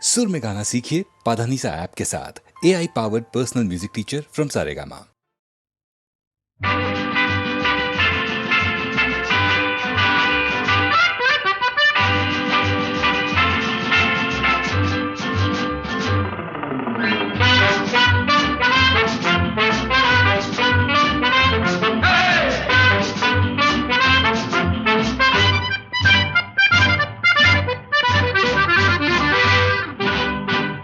सुर में गाना सीखिए पाधानीसा ऐप के साथ। AI powered personal music teacher from Saregama.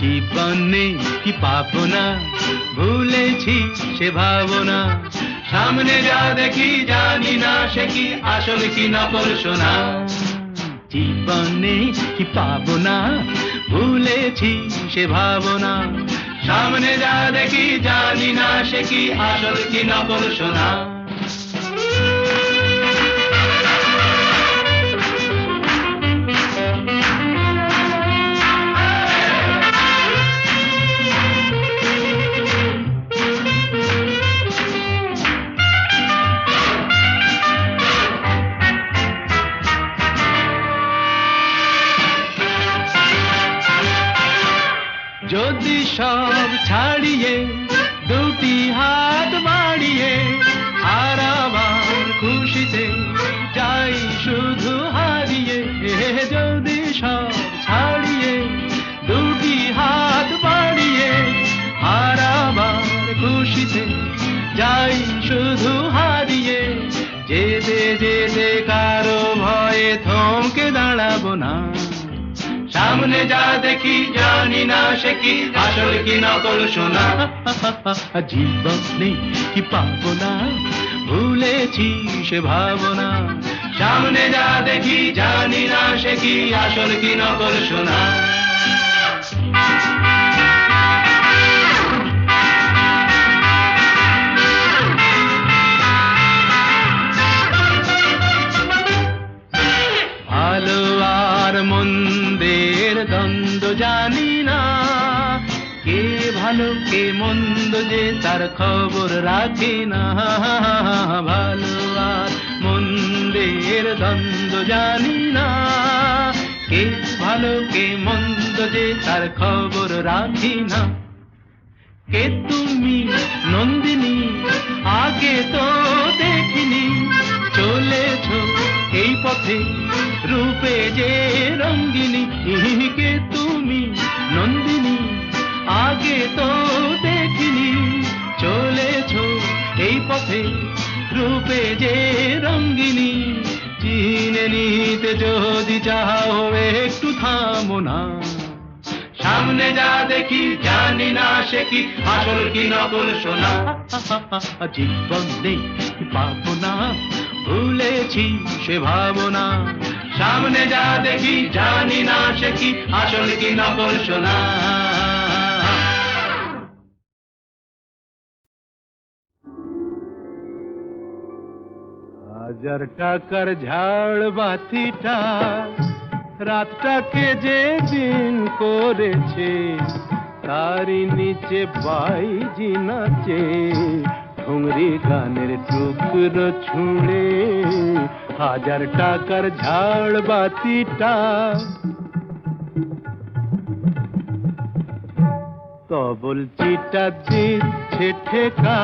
জীবনে কি পাবো না, ভুলেছি সে ভাবনা। সামনে যা দেখি জানি না সে কি আসল কি নকল সোনা। জীবনে কি পাবো না, ভুলেছি সে ভাবনা। সামনে যা দেখি জানি না সে কি আসল কি নকল সোনা। যদি সব ছাড়িয়ে দুটি হাত বাড়িয়ে আর আবার খুশিতে যাই শুধু হারিয়ে। যদি সব ছাড়িয়ে দুটি হাত বাড়িয়ে আর আবার খুশিতে যাই শুধু হারিয়ে। যেতে যেতে কারো ভয়ে থমকে দাঁড়াবো না। সামনে যা দেখি জানি না সে কি আসল কি নকল সোনা। জীবনে কি পাবো না, ভুলেছি সে ভাবনা। সামনে যা দেখি জানি না সে কি আসল কি নকল সোনা। ভালো আর মন্দের দ্বন্দ্ব জানি না, কে ভালো কে মন্দ যে তার খবর রাখে না। ভালো আর মন্দের দ্বন্দ্ব জানি না, কে ভালো কে মন্দ যে তার খবর রাখি না। কে তুমি নন্দিনী আগে তো দেখিনি, চলেছ এই পথে রূপে যে রঙ্গিনী। কে তুমি নন্দিনী আগে তো দেখিনি, চলেছ এই পথে রূপে যে রঙ্গিনী। চিনে নিতে যদি চাও একটু থামো না। সামনে যা দেখি জানি না সে কি আসল কি নকল সোনা। জীবনে কি পাবো না, ভুলেছি সে ভাবনা। সামনে যা দেখি জানি না সে কি আসল কি নকল সোনা। হাজার টাকার ঝাড় বাতিটা রাতটাকে যে দিন করেছে, তারই নিচে বাইজি নাচে ঠুংরি গানের টুকরো ছুঁড়ে। হাজার টাকার ঝাড় বাতিটা তবল চিটা দিচ্ছে ঠেকা,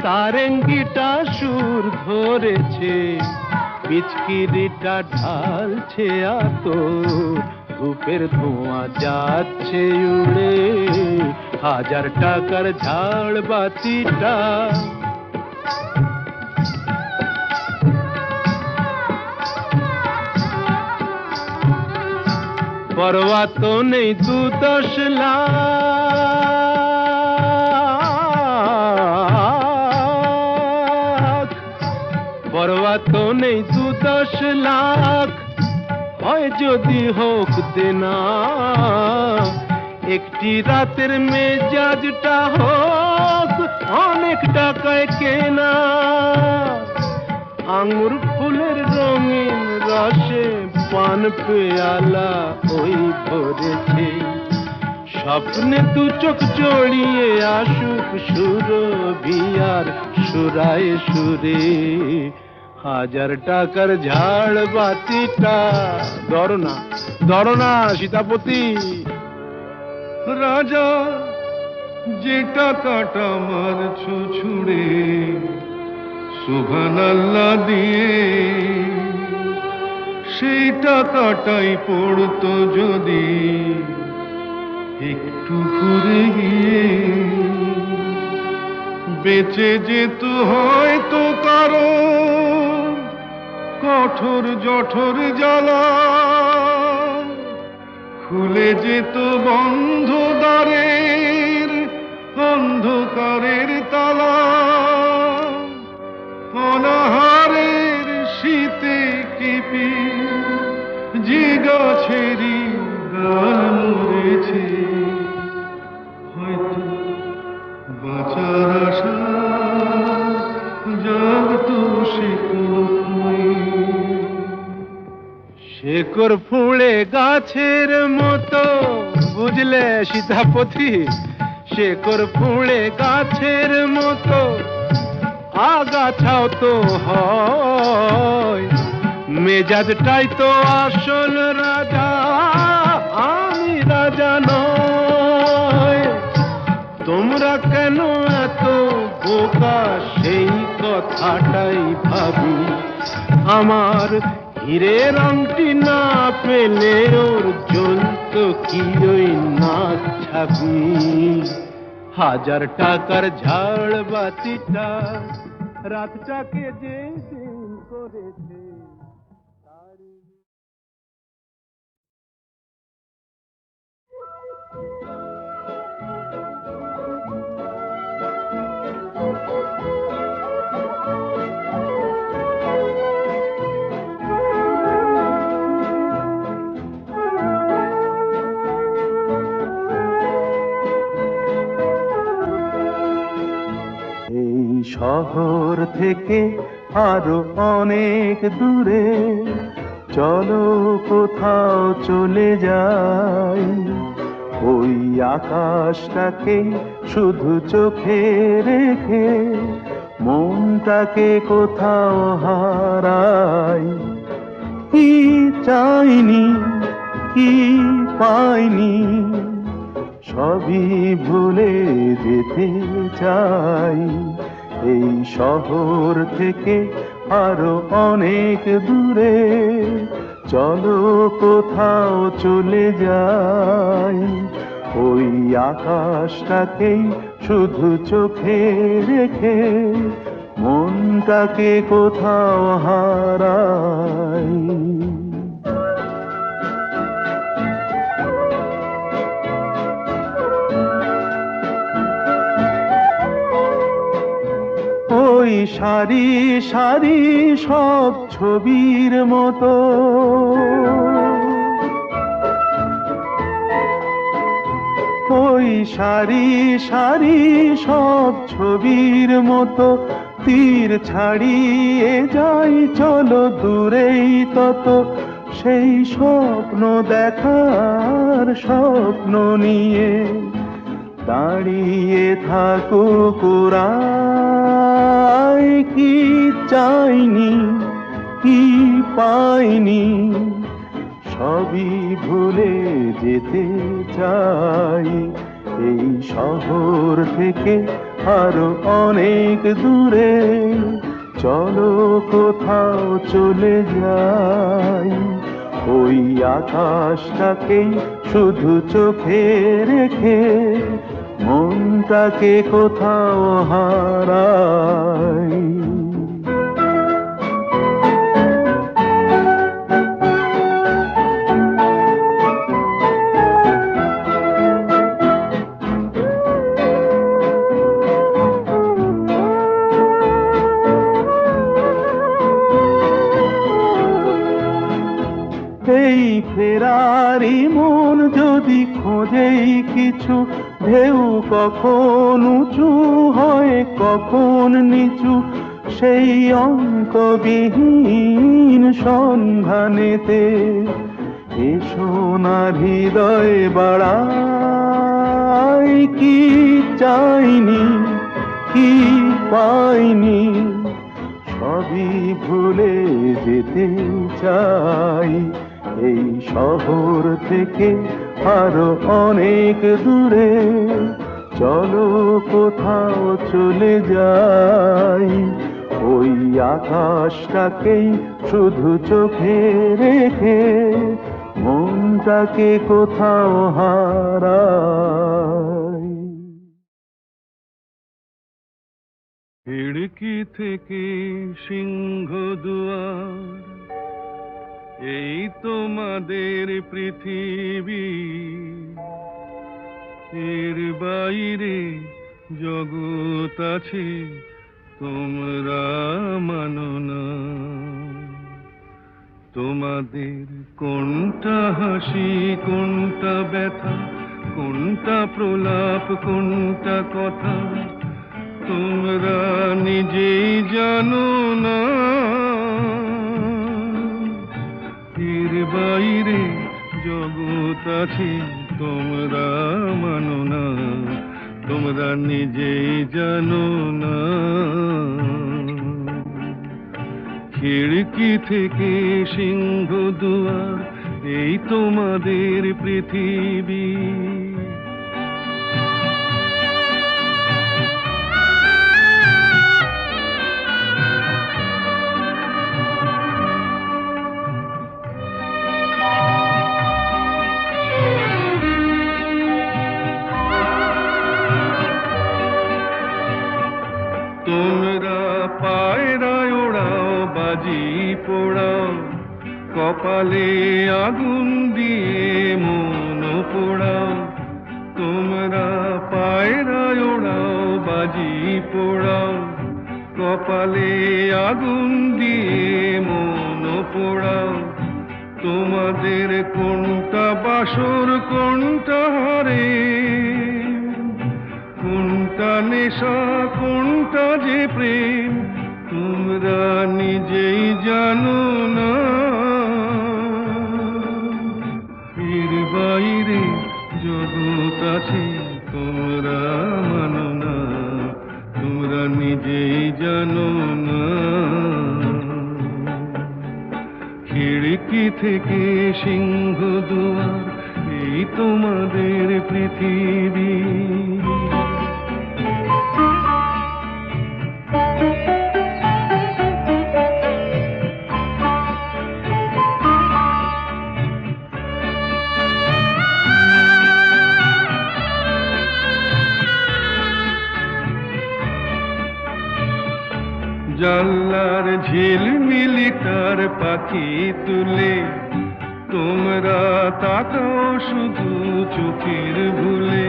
সারেঙ্গিটা সুর ধরেছে, পিচকিরিটা ঢালছে আত, ধূপের ধোঁয়া যাচ্ছে উড়ে। হাজার টাকার ঝাড় বাতিটা পরোয়া তো নেই 2-10 লাখ, পরোয়া তো নেই 2-10 লাখ, হয় যদি হোক দেনা। একটি রাতের মেজাজটা হোক অনেক টাকায় কেনা। আঙুর ফুলের রঙিন রসে পান পেয়ালা ওই ভরেছে, স্বপ্নে দু চোখ জড়িয়ে আসুক সুরভিয়ার সুরায় সুরে। হাজার টাকার ঝাড় বাতিটা ধরো না সীতাপতি। রাজা যে টাকাটা মারছো ছুড়ে সুবহানাল্লাহ দিয়ে, সেই টাকাটাই পড়তো যদি একটু ঘুরে গিয়ে, বেঁচে যেত হয়তো কারো কঠোর জঠর জ্বালা, খুলে যেত বন্ধ দ্বারের অন্ধকারের তালা, অনাহারের শীতে কেঁপে যে গাছেরই ডাল মরেছে, হয়তো বাঁচার আশা জাগতো শেকড় ফুঁড়ে গাছের মতো, বুঝলে সীতাপতি? শেকড় ফুঁড়ে গাছের মতো আগাছাও তো হয়, মেজাজটাই তো আসল রাজা, আমি রাজা নয়। তোমরা কেন এত বোকা সেই কথাটাই ভাবি, আমার হীরের আংটি না পেলে ওর জ্বলতো কি ওই নাক ছাবি। হাজার টাকার ঝাড় বাতিটা রাতটাকে যে দিন করেছে। এই শহর থেকে আরো অনেক দূরে চলো কোথাও চলে যাই, ওই আকাশটাকে শুধু চোখে রেখে মনটাকে কোথাও হারাই। কি চাইনি কি পাইনি সবই ভুলে যেতে চাই, এই শহর থেকে আরো অনেক দূরে চলো কোথাও চলে যাই, ওই আকাশটাকেই শুধু চোখে রেখে মনটাকে কোথাও হারাই। ওই সারি সারি সব ছবির মতো ওই সারি সারি সব ছবির মতো তীর ছাড়িয়ে যাই চলো দূরেই তত, সেই স্বপ্ন দেখার স্বপ্ন নিয়ে দাঁড়িয়ে থাকুক ওরা। কি চাইনি কি পাইনি সবই ভুলে যেতে চাই, এই শহর থেকে আরো অনেক দূরে চলো কোথাও চলে যাই, ওই আকাশটাকেই শুধু চোখে রেখে মনটাকে কোথাও হারাই। এই ফেরারি মন যদি খোঁজেই কিছু, ঢেউ কখন উঁচু হয় কখন নিচু, সেই অঙ্কবিহীন সন্ধানেতে এসো না হৃদয় বাড়াই। কি চাইনি কি পাইনি সবই ভুলে যেতে চাই এই শহর থেকে আরো অনেক দূরে। চলো কোথাও চলে যাই, ওই আকাশটাকেই শুধু চোখে রেখে মনটাকে কোথাও হারাই। খিড়কি থেকে সিংহ দুয়ার, এই তোমাদের পৃথিবী, এর বাইরে জগৎ আছে তোমরা মানো না। তোমাদের কোনটা হাসি কোনটা ব্যথা, কোনটা প্রলাপ কোনটা কথা, তোমরা নিজেই জানো না। এর বাইরে জগৎ আছে তোমরা মানো না, তোমরা নিজেই জানো না। খিড়কি থেকে সিংহ দুয়ার, এই তোমাদের পৃথিবী। তোমরা পায়রায় ওড়াও বাজি পোড়াও, কপালে আগুন দিয়ে মন পোড়াও। তোমরা পায়রায় ওড়াও বাজি পোড়াও, কপালে আগুন দিয়ে মন পোড়াও। তোমাদের কোনটা বাসর কোনটা হারে, কোনটা নেশা কোনটা যে প্রেম, তোমরা নিজেই জানো না। এর বাইরে জগৎ আছে তোমরা মানো না, তোমরা নিজেই জানো না। খিড়কি থেকে সিংহ দুয়ার, এই তোমাদের পৃথিবী। জানলার ঝিলমিলি তার পাখি তুলে, তোমরা তাকাও শুধু চোখের ভুলে।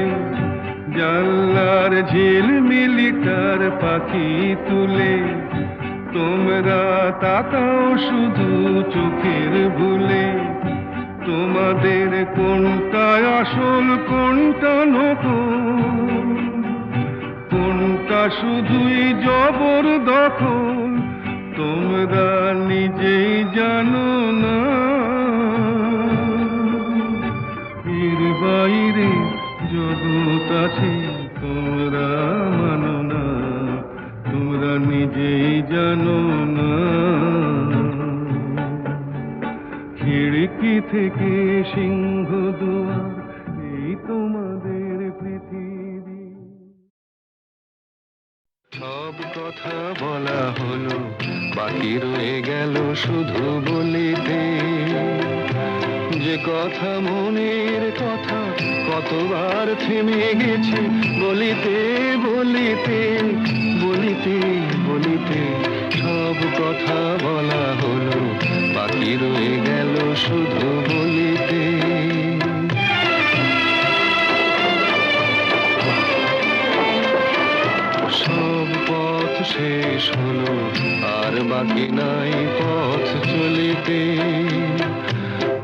জানলার ঝিলমিলি তার পাখি তুলে, তোমরা তাকাও শুধু চোখের ভুলে। তোমাদের কোনটা আসল কোনটা নকল, কোনটা শুধুই জবরদখল, তোমরা নিজেই জানো না। এর বাইরে জগৎ আছে তোমরা মানো না, তোমরা নিজেই জানো না। খিড়কি থেকে সিংহ দুয়ার, এই তোমাদের পৃথিবী। সব কথা বলা হলো, বাকি রয়ে গেল শুধু বলিতে। যে কথা মনের কথা কতবার থেমে গেছে বলিতে বলিতে বলিতে বলিতে। সব কথা বলা হলো, বাকি রয়ে গেল শুধু বলিতে। সব পথ শেষ হলো, আর বাকি নাই পথ চলিতে।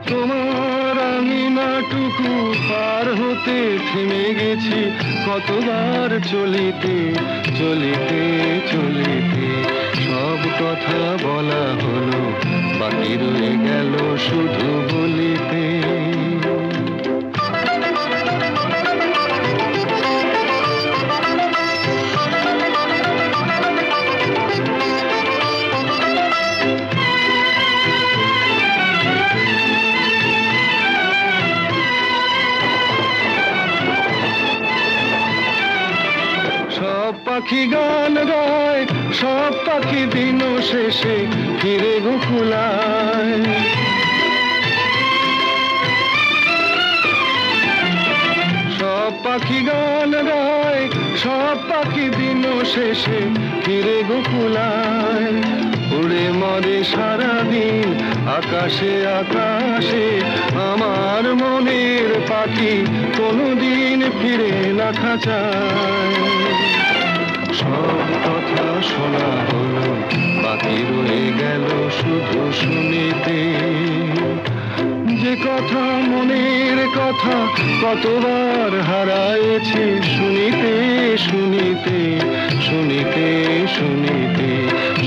তোমার আঙিনাটুকু পার হতে থেমে গেছি কতবার চলিতে চলিতে চলিতে। সব কথা বলা হলো, বাকি রয়ে গেল শুধু বলিতে। পাখি গান গায়, সব পাখি দিন শেষে ফিরে গোকুলায়। সব পাখি গান গায়, সব পাখি দিন শেষে ফিরে গোকুলায়। উড়ে মরে সারাদিন আকাশে আকাশে, আমার মনের পাখি কোনোদিন ফিরে না খাঁচায়। সব কথা শোনা হলো, বাকি রয়ে গেল শুধু শুনিতে। যে কথা মনের কথা কতবার হারায়েছি, শুনিতে শুনিতে শুনিতে শুনিতে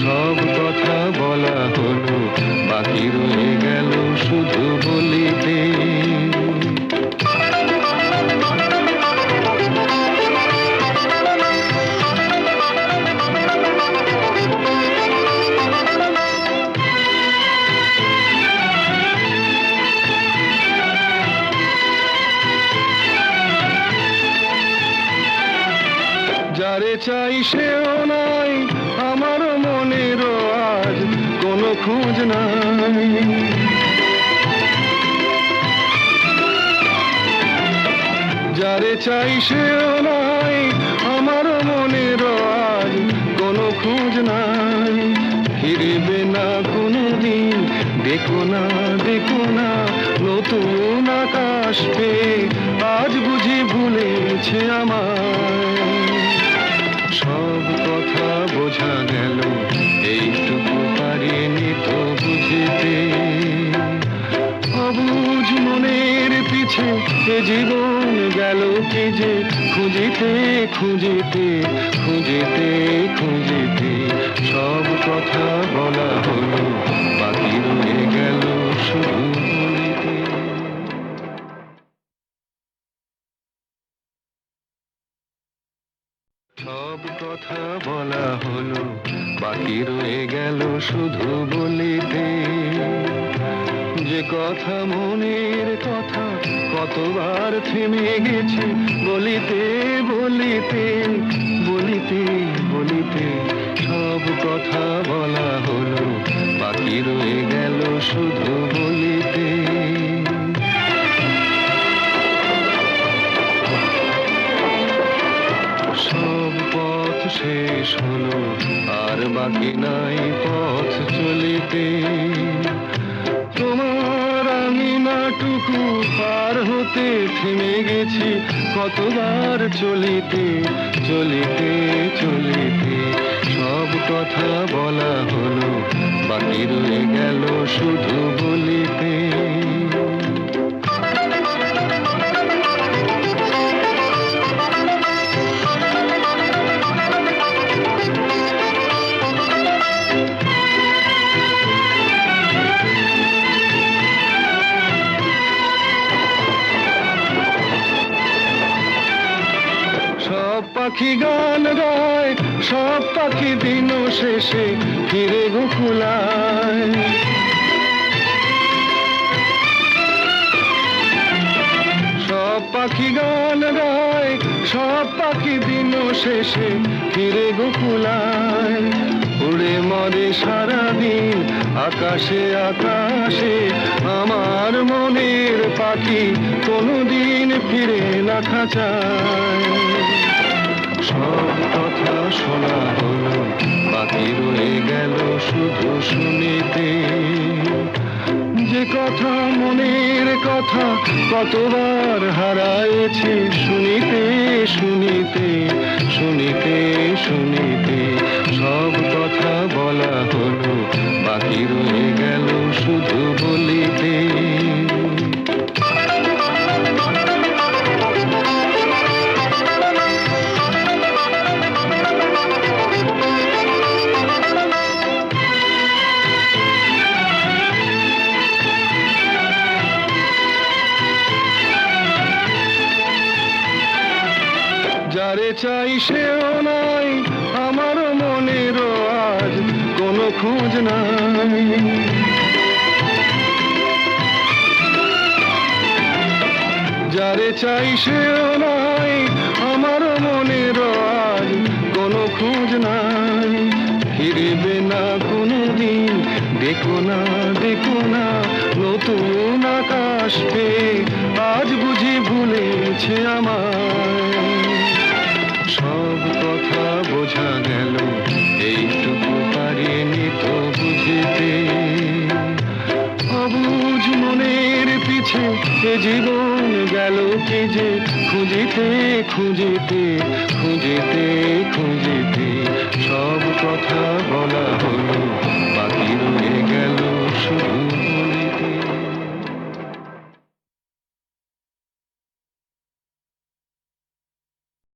সব কথা বলা হলো, বাকি রয়ে গেল শুধু বলিতে। যারে চাই সেও নাই, আমার মনেরও আজ কোনো খোঁজ নাই। যারে চাই সেও নাই, আমার মনেরও আজ কোনো খোঁজ নাই। ফিরবে না কোনোদিন, দেখো না দেখো না নতুন আকাশ পেয়ে, আজ বুঝি ভুলেছে আমায়। সব কথা বোঝা গেল, এইটুকু পারিনি তো বুঝিতে। অবুঝ মনের পিছে এ জীবন গেল কি যে, খুঁজিতে খুঁজিতে খুঁজিতে খুঁজিতে সব কথা বলা হলো, বাকি রয়ে গেল শুধু বলিতে। সব কথা বলা হলো, বাকি রয়ে গেল শুধু বলিতে। যে কথা মনের কথা কতবার থেমে গেছে, বলিতে বলিতে বলিতে বলিতে সব কথা বলা হলো, বাকি রয়ে গেল শুধু বলিতে। সব পথ শেষ হলো, আর বাকি নাই পথ চলিতে। তোমার আঙিনাটুকু পার হতে থেমে গেছি, কতবার চলিতে চলিতে চলিতে সব কথা বলা হলো, বাকি রয়ে গেল শুধু বলিতে। সব পাখি গান গায়, সব পাখি দিন শেষে ফিরে গোকুলায়। সব পাখি গান গায়, সব পাখি দিন শেষে ফিরে গোকুলায়। উড়ে মরে সারাদিন আকাশে আকাশে, আমার মনের পাখি কোনোদিন ফিরে না খাঁচায়। সব কথা শোনা হলো, বাকি রয়ে গেল শুধু শুনিতে। যে কথা মনের কথা কতবার হারায়েছি, শুনিতে শুনিতে শুনিতে শুনিতে সব কথা বলা হলো, বাকি রয়ে গেল শুধু বলিতে। যারে চাই সেও নাই, আমার মনেরও আজ কোনো খোঁজ নাই। যারে চাই সেও নাই, আমার মনেরও আজ কোনো খোঁজ নাই। ফিরবে না কোনোদিন, দেখো না দেখো না নতুন আকাশ পেয়ে আজ বুঝি ভুলেছে আমায়। সব কথা বোঝা গেল, এইটুকু পারিনি তো বুঝিতে। অবুঝ মনের পিছে এ জীবন গেল কি যে খুঁজিতে খুঁজিতে খুঁজিতে খুঁজিতে। সব কথা বলা হলো